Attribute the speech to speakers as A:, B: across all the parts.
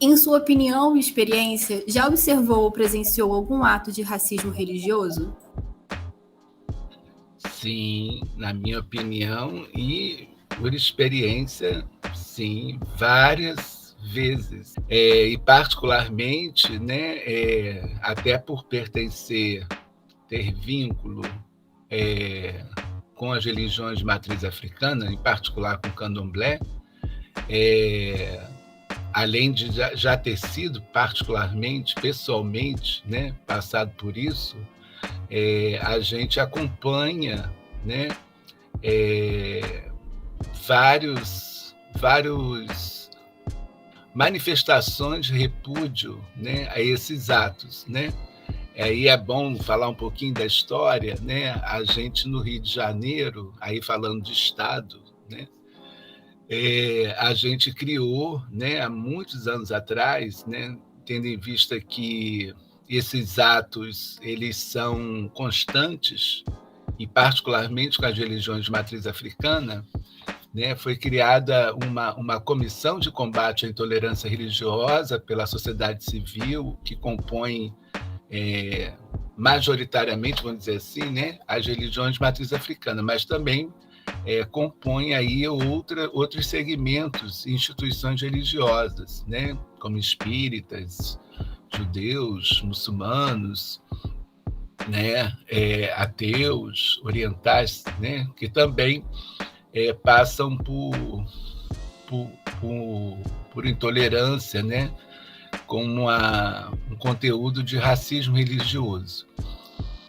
A: Em sua opinião e experiência, já observou ou presenciou algum ato de racismo religioso?
B: Sim, na minha opinião e por experiência, sim, várias vezes. E particularmente, né, até por ter vínculo com as religiões de matriz africana, em particular com o candomblé, além de já ter sido particularmente, pessoalmente, né, passado por isso, a gente acompanha, né, vários manifestações de repúdio, né, a esses atos, né? Aí é bom falar um pouquinho da história, né? A gente no Rio de Janeiro, aí falando de estado, né? A gente criou, né, há muitos anos atrás, né, tendo em vista que esses atos eles são constantes e particularmente com as religiões de matriz africana, né, foi criada uma comissão de combate à intolerância religiosa pela sociedade civil, que compõe majoritariamente, vamos dizer assim, né, as religiões de matriz africana, mas também compõe aí outros segmentos, instituições religiosas, né, como espíritas, judeus, muçulmanos, né, ateus, orientais, né, que também passam por, por intolerância, né, com um conteúdo de racismo religioso.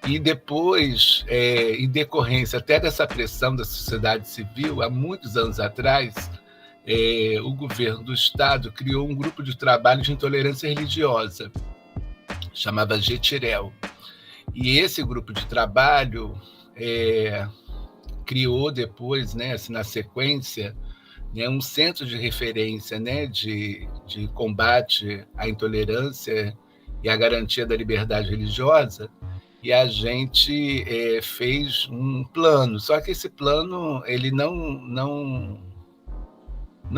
B: E depois, em decorrência até dessa pressão da sociedade civil, há muitos anos atrás, o governo do Estado criou um grupo de trabalho de intolerância religiosa, chamava GETIREL. E esse grupo de trabalho criou depois, né, assim, na sequência, né, um centro de referência, né, de combate à intolerância e à garantia da liberdade religiosa, e a gente fez um plano, só que esse plano ele não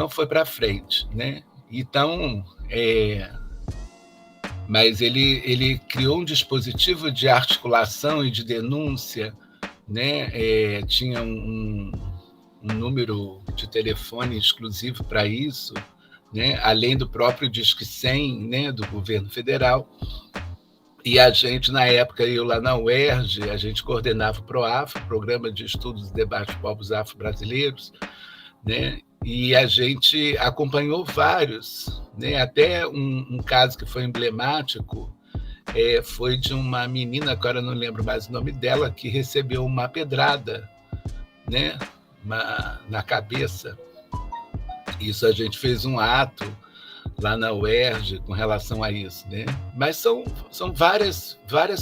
B: foi para frente, né? Então, mas ele criou um dispositivo de articulação e de denúncia, né? Tinha um número de telefone exclusivo para isso, né? Além do próprio Disque 100, né? Do governo federal. E a gente, na época, eu lá na UERJ, a gente coordenava o PROAFRO, Programa de Estudos e Debate de Povos Afro-Brasileiros, né? E a gente acompanhou vários, né? Até um caso que foi emblemático, foi de uma menina, agora não lembro mais o nome dela, que recebeu uma pedrada, né? Na cabeça. Isso a gente fez um ato lá na UERJ com relação a isso, né? Mas são várias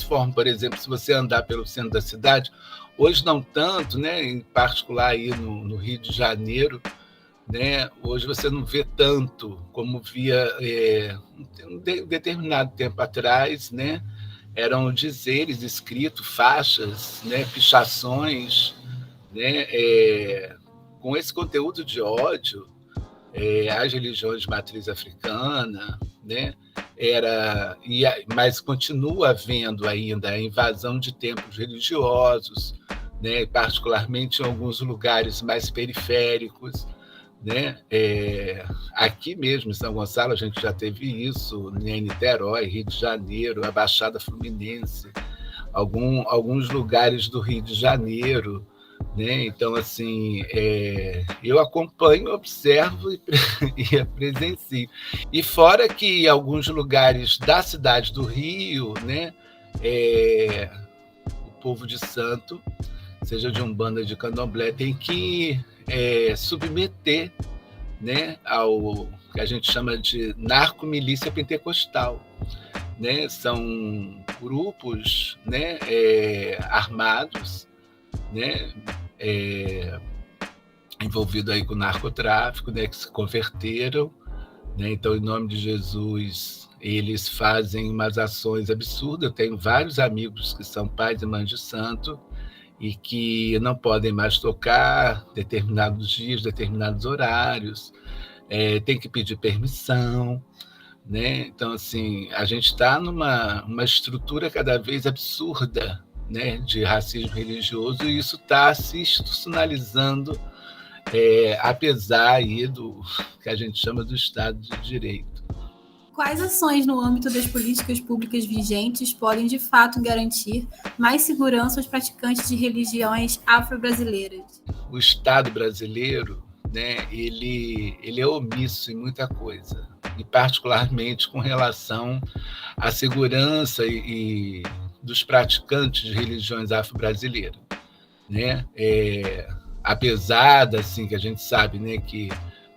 B: formas. Por exemplo, se você andar pelo centro da cidade, hoje não tanto, né? Em particular aí no Rio de Janeiro, né? Hoje você não vê tanto como via um determinado tempo atrás, né? Eram dizeres escritos, faixas, né? Pichações, né? Com esse conteúdo de ódio, as religiões de matriz africana, né? Mas continua havendo ainda a invasão de templos religiosos, né? Particularmente em alguns lugares mais periféricos, né? Aqui mesmo em São Gonçalo a gente já teve isso, em Niterói, Rio de Janeiro, a Baixada Fluminense, alguns lugares do Rio de Janeiro, né? Então, assim, eu acompanho, observo e presencio. E fora que em alguns lugares da cidade do Rio, né, o povo de santo, seja de Umbanda, de Candomblé, tem que submeter, né, ao que a gente chama de narcomilícia pentecostal. Né? São grupos, né, armados, né, envolvido aí com o narcotráfico, né, que se converteram, né? Então, em nome de Jesus, eles fazem umas ações absurdas. Eu tenho vários amigos que são pais e mães de santo e que não podem mais tocar determinados dias, determinados horários, tem que pedir permissão, né? Então, assim, a gente está numa estrutura cada vez absurda, né, de racismo religioso, e isso está se institucionalizando, apesar aí do que a gente chama do Estado de Direito.
A: Quais ações no âmbito das políticas públicas vigentes podem, de fato, garantir mais segurança aos praticantes de religiões afro-brasileiras?
B: O Estado brasileiro, né, ele é omisso em muita coisa, e particularmente com relação à segurança e dos praticantes de religiões afro-brasileiras, né? Apesar assim, que a gente sabe, né, que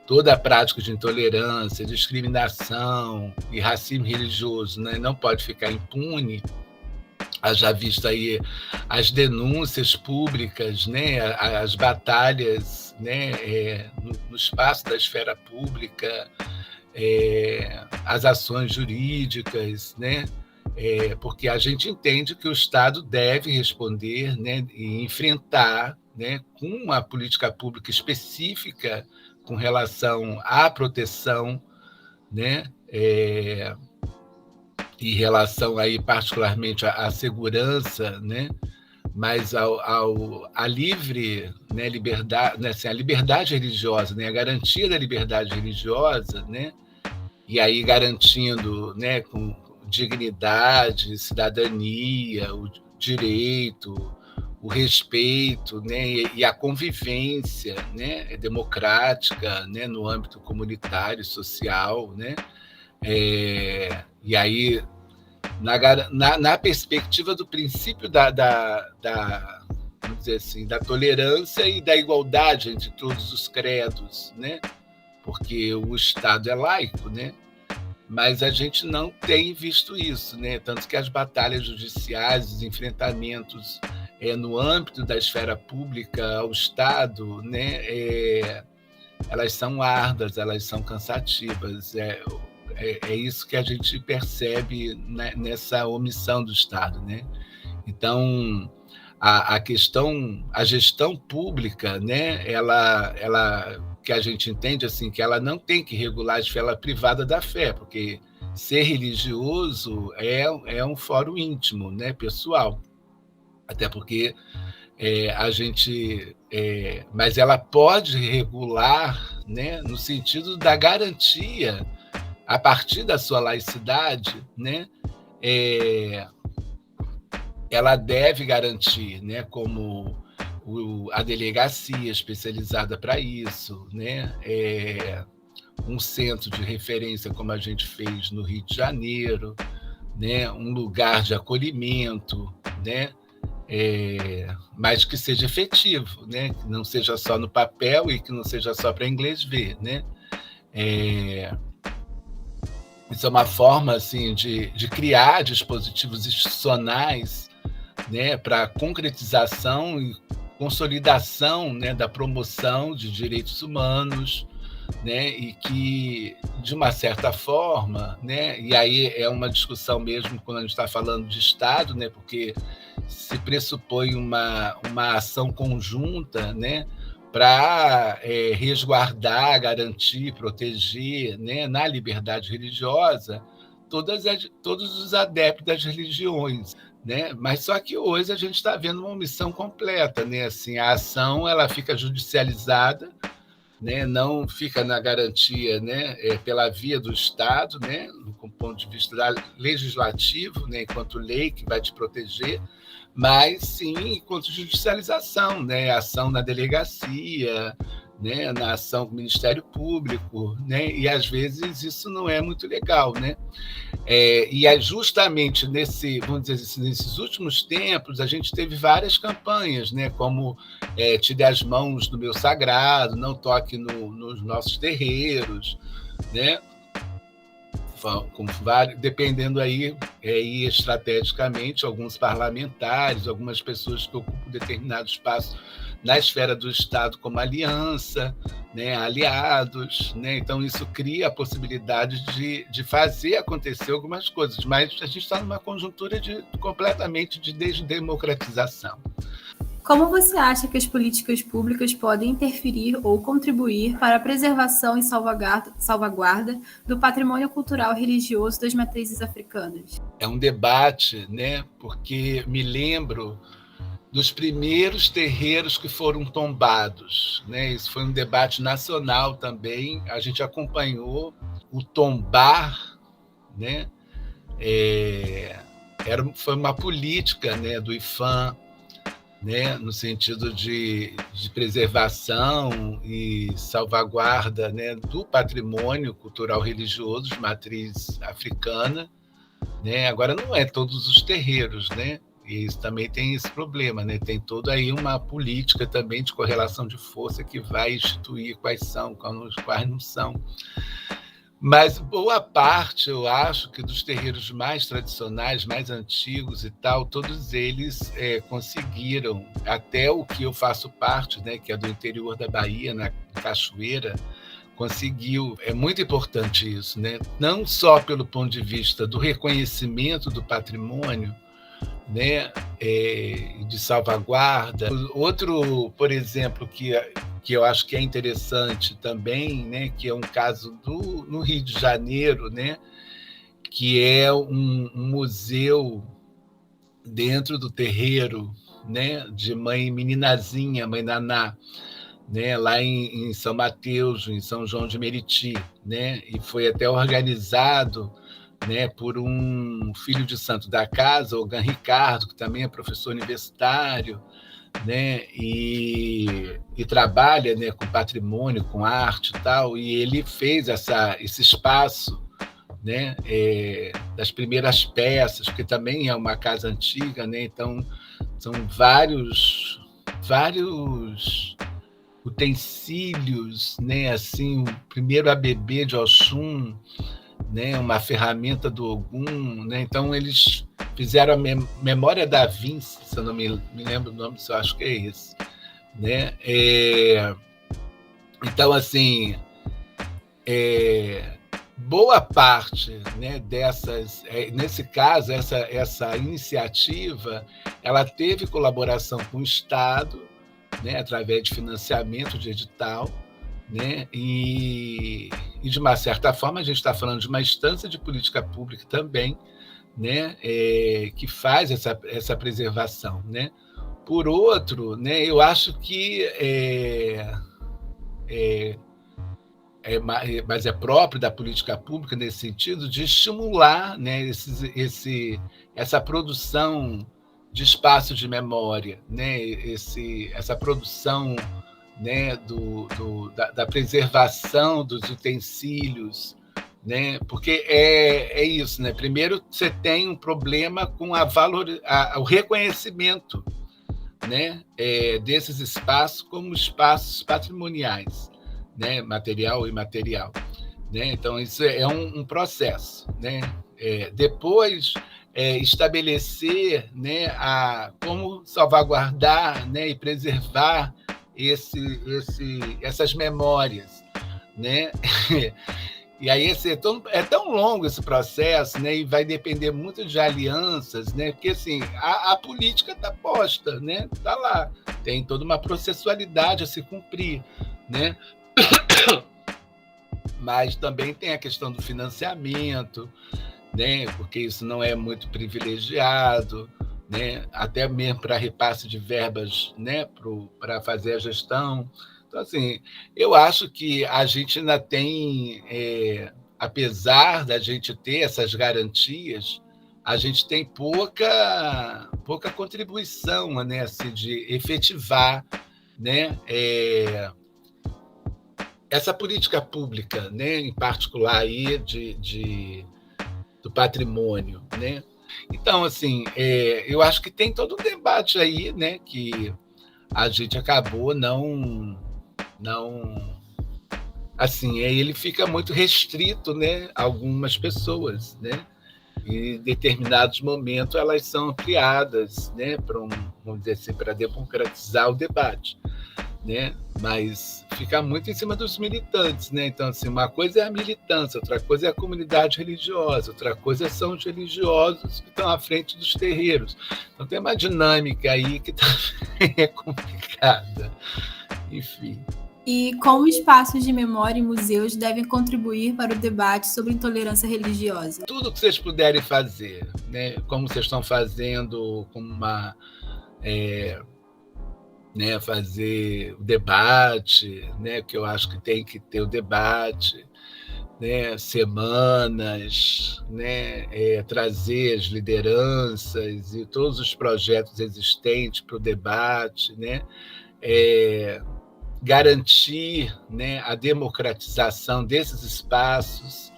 B: toda a prática de intolerância, discriminação e racismo religioso, né, não pode ficar impune. Já visto aí as denúncias públicas, né, as batalhas, né, no espaço da esfera pública, as ações jurídicas, né, porque a gente entende que o Estado deve responder, né, e enfrentar, né, com uma política pública específica com relação à proteção, né, em relação aí particularmente à segurança, né, mas à livre, né, liberdade, né, assim, a liberdade religiosa, né, a garantia da liberdade religiosa, né, e aí garantindo, né, com dignidade, cidadania, o direito, o respeito, né, e a convivência, né, democrática, né, no âmbito comunitário, social, né, e aí na perspectiva do princípio vamos dizer assim, da tolerância e da igualdade entre todos os credos, né, porque o Estado é laico, né, mas a gente não tem visto isso, né, tanto que as batalhas judiciais, os enfrentamentos no âmbito da esfera pública ao Estado, né, elas são árduas, elas são cansativas. É isso que a gente percebe, né, nessa omissão do Estado, né? Então, a gestão pública, né, ela que a gente entende assim que ela não tem que regular a esfera privada da fé, porque ser religioso é um fórum íntimo, né, pessoal. Até porque a gente, mas ela pode regular, né, no sentido da garantia, a partir da sua laicidade, né, ela deve garantir, né, como a delegacia especializada para isso, né, um centro de referência como a gente fez no Rio de Janeiro, né, um lugar de acolhimento, né, mas que seja efetivo, né, que não seja só no papel e que não seja só para inglês ver, né. Isso é uma forma assim de criar dispositivos institucionais, né, para concretização e consolidação, né, da promoção de direitos humanos, né, e que, de uma certa forma, né, e aí é uma discussão mesmo quando a gente está falando de Estado, né, porque se pressupõe uma ação conjunta, né, para resguardar, garantir, proteger, né, na liberdade religiosa todos os adeptos das religiões, né? Mas só que hoje a gente está vendo uma omissão completa, né? Assim, a ação ela fica judicializada, né? Não fica na garantia, né? Pela via do Estado, né? Do ponto de vista legislativo, né? Enquanto lei que vai te proteger, mas sim enquanto judicialização, né? Ação na delegacia, né? Na ação do Ministério Público, né? E às vezes isso não é muito legal, né? E é justamente vamos dizer assim, nesses últimos tempos a gente teve várias campanhas, né? Como Tire as mãos do meu sagrado, não toque nos nossos terreiros, né? Com vários, dependendo aí estrategicamente, alguns parlamentares, algumas pessoas que ocupam determinado espaço na esfera do Estado como aliança, né, aliados, né? Então isso cria a possibilidade de fazer acontecer algumas coisas, mas a gente está numa conjuntura completamente de desdemocratização.
A: Como você acha que as políticas públicas podem interferir ou contribuir para a preservação e salvaguarda do patrimônio cultural e religioso das matrizes africanas?
B: É um debate, né? Porque me lembro dos primeiros terreiros que foram tombados, né? Isso foi um debate nacional também. A gente acompanhou o tombar, né? Foi uma política, né, do IPHAN, né, no sentido de preservação e salvaguarda, né, do patrimônio cultural religioso de matriz africana, né? Agora não é todos os terreiros, né? E isso também tem esse problema, né? Tem toda aí uma política também de correlação de força que vai instituir quais são, quais não são. Mas boa parte, eu acho, que dos terreiros mais tradicionais, mais antigos e tal, todos eles conseguiram, até o que eu faço parte, né, que é do interior da Bahia, na Cachoeira, conseguiu. É muito importante isso, né? Não só pelo ponto de vista do reconhecimento do patrimônio, né, de salvaguarda. Outro, por exemplo, que eu acho que é interessante também, né, que é um caso no Rio de Janeiro, né, que é um museu dentro do terreiro, né, de Mãe Meninazinha, Mãe Naná, né, lá em São Mateus, em São João de Meriti, né, e foi até organizado, né, por um filho de santo da casa, o Gan Ricardo, que também é professor universitário, né, e trabalha, né, com patrimônio, com arte e tal, e ele fez esse espaço, né, das primeiras peças, que também é uma casa antiga, né, então são vários utensílios, né, assim, o primeiro ABB de Oxum, né, uma ferramenta do Ogum, né? Então eles fizeram a Memória da Vinci, se eu não me lembro o nome, se eu acho que é esse, né? Então, assim, boa parte, né, dessas, nesse caso, essa iniciativa, ela teve colaboração com o Estado, né, através de financiamento de edital, né? E de uma certa forma a gente está falando de uma instância de política pública também, né? Que faz essa preservação, né? Por outro, né, eu acho que mas é próprio da política pública nesse sentido de estimular, né, essa produção de espaço de memória, né? Essa produção, né, da preservação dos utensílios, né? Porque é isso, né? Primeiro você tem um problema com o reconhecimento, né, desses espaços como espaços patrimoniais, né, material e imaterial, né? Então isso é um processo, né? Depois estabelecer, né, como salvaguardar, né, e preservar essas memórias, né? E aí é tão longo esse processo, né? E vai depender muito de alianças, né? Porque assim a política está posta, né? Está lá, tem toda uma processualidade a se cumprir, né? Mas também tem a questão do financiamento, né? Porque isso não é muito privilegiado, né? Até mesmo para repasse de verbas, né? Para fazer a gestão. Então, assim, eu acho que a gente ainda tem, apesar da gente ter essas garantias, a gente tem pouca contribuição, né? Assim, de efetivar, né? Essa política pública, né? Em particular aí do patrimônio, né? Então, assim, eu acho que tem todo um debate aí, né? Que a gente acabou não assim, ele fica muito restrito, né, a algumas pessoas, né? E em determinados momentos elas são ampliadas, né, vamos dizer assim, para democratizar o debate, né? Mas fica muito em cima dos militantes, né? Então, assim, uma coisa é a militância, outra coisa é a comunidade religiosa, outra coisa são os religiosos que estão à frente dos terreiros. Então, tem uma dinâmica aí que também é complicada. Enfim.
A: E como espaços de memória e museus devem contribuir para o debate sobre intolerância religiosa?
B: Tudo que vocês puderem fazer, né? Como vocês estão fazendo, como uma... né, fazer o debate, né, que eu acho que tem que ter o debate, né, semanas, né, trazer as lideranças e todos os projetos existentes para o debate, né, garantir, né, a democratização desses espaços,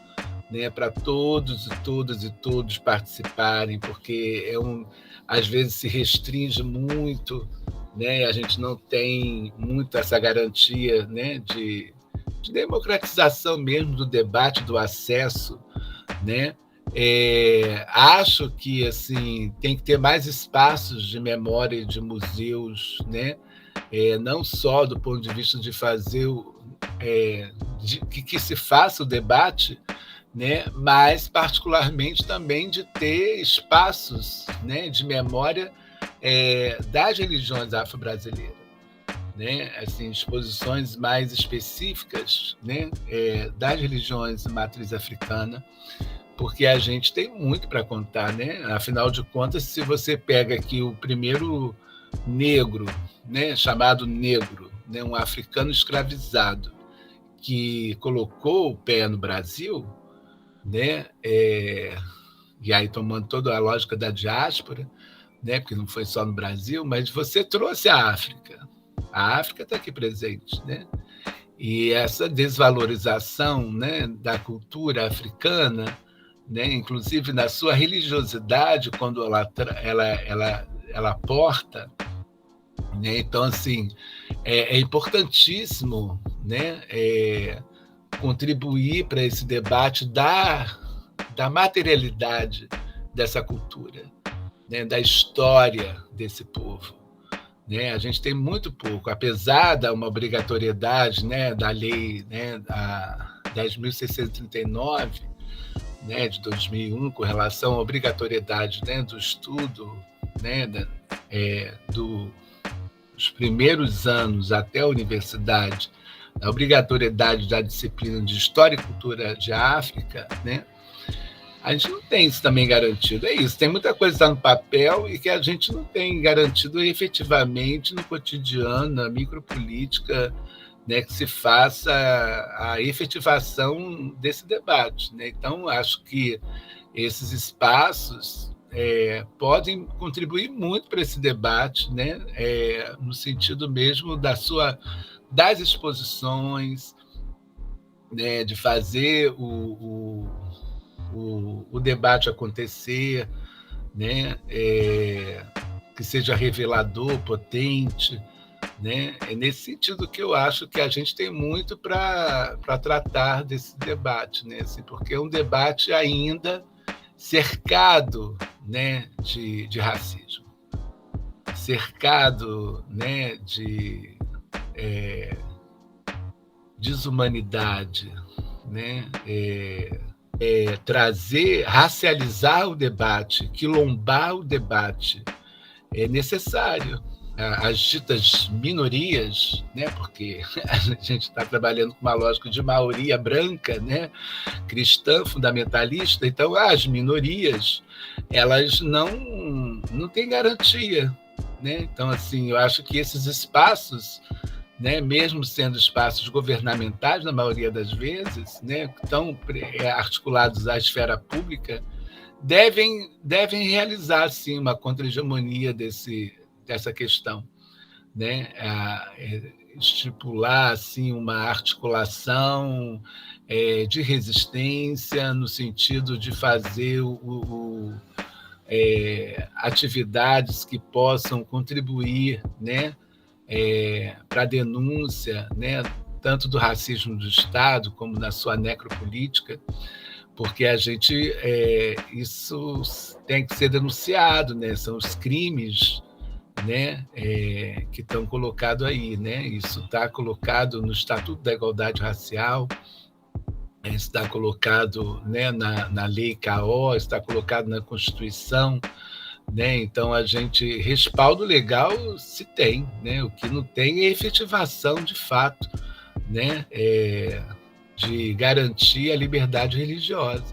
B: né, para todos e todas e todos participarem, porque às vezes se restringe muito, né, a gente não tem muito essa garantia, né, de democratização mesmo do debate, do acesso, né? Acho que assim tem que ter mais espaços de memória e de museus, né? Não só do ponto de vista de fazer que se faça o debate, né? Mas particularmente também de ter espaços, né, de memória das religiões afro-brasileiras, né? Assim, exposições mais específicas, né, das religiões de matriz africana, porque a gente tem muito para contar, né? Afinal de contas, se você pega aqui o primeiro negro, né, chamado negro, né, um africano escravizado, que colocou o pé no Brasil, né, e aí tomando toda a lógica da diáspora, né, porque não foi só no Brasil, mas você trouxe a África. A África está aqui presente, né? E essa desvalorização, né, da cultura africana, né, inclusive na sua religiosidade, quando ela porta, né? Então, assim, é importantíssimo, né, contribuir para esse debate da materialidade dessa cultura, né, da história desse povo, né? A gente tem muito pouco, apesar de uma obrigatoriedade, né, da lei, né, a 10.639, né, de 2001, com relação à obrigatoriedade, né, do estudo, né, dos primeiros anos até a universidade, a obrigatoriedade da disciplina de História e Cultura de África, né? A gente não tem isso também garantido. É isso, tem muita coisa que está no papel e que a gente não tem garantido efetivamente no cotidiano, na micropolítica, né, que se faça a efetivação desse debate, né? Então, acho que esses espaços podem contribuir muito para esse debate, né? No sentido mesmo das exposições, né, de fazer o debate acontecer, né? Que seja revelador, potente, né? É nesse sentido que eu acho que a gente tem muito para tratar desse debate, né? Assim, porque é um debate ainda cercado, né, de racismo, cercado, né, de desumanidade, né? Racializar o debate, quilombar o debate é necessário. As ditas minorias, né, porque a gente está trabalhando com uma lógica de maioria branca, né, cristã, fundamentalista, então as minorias elas não têm garantia, né? Então, assim, eu acho que esses espaços, né, mesmo sendo espaços governamentais, na maioria das vezes, né, estão articulados à esfera pública, devem realizar, sim, uma contra-hegemonia dessa questão, né? Estipular assim, uma articulação de resistência no sentido de fazer atividades que possam contribuir, né, para a denúncia, né, tanto do racismo do Estado como na sua necropolítica, porque a gente isso tem que ser denunciado, né? São os crimes, né, que estão colocados aí, né? Isso está colocado no Estatuto da Igualdade Racial, está colocado, né, na Lei CAO, está colocado na Constituição, né? Então a gente respaldo legal se tem, né? O que não tem é efetivação de fato, né? De garantir a liberdade religiosa.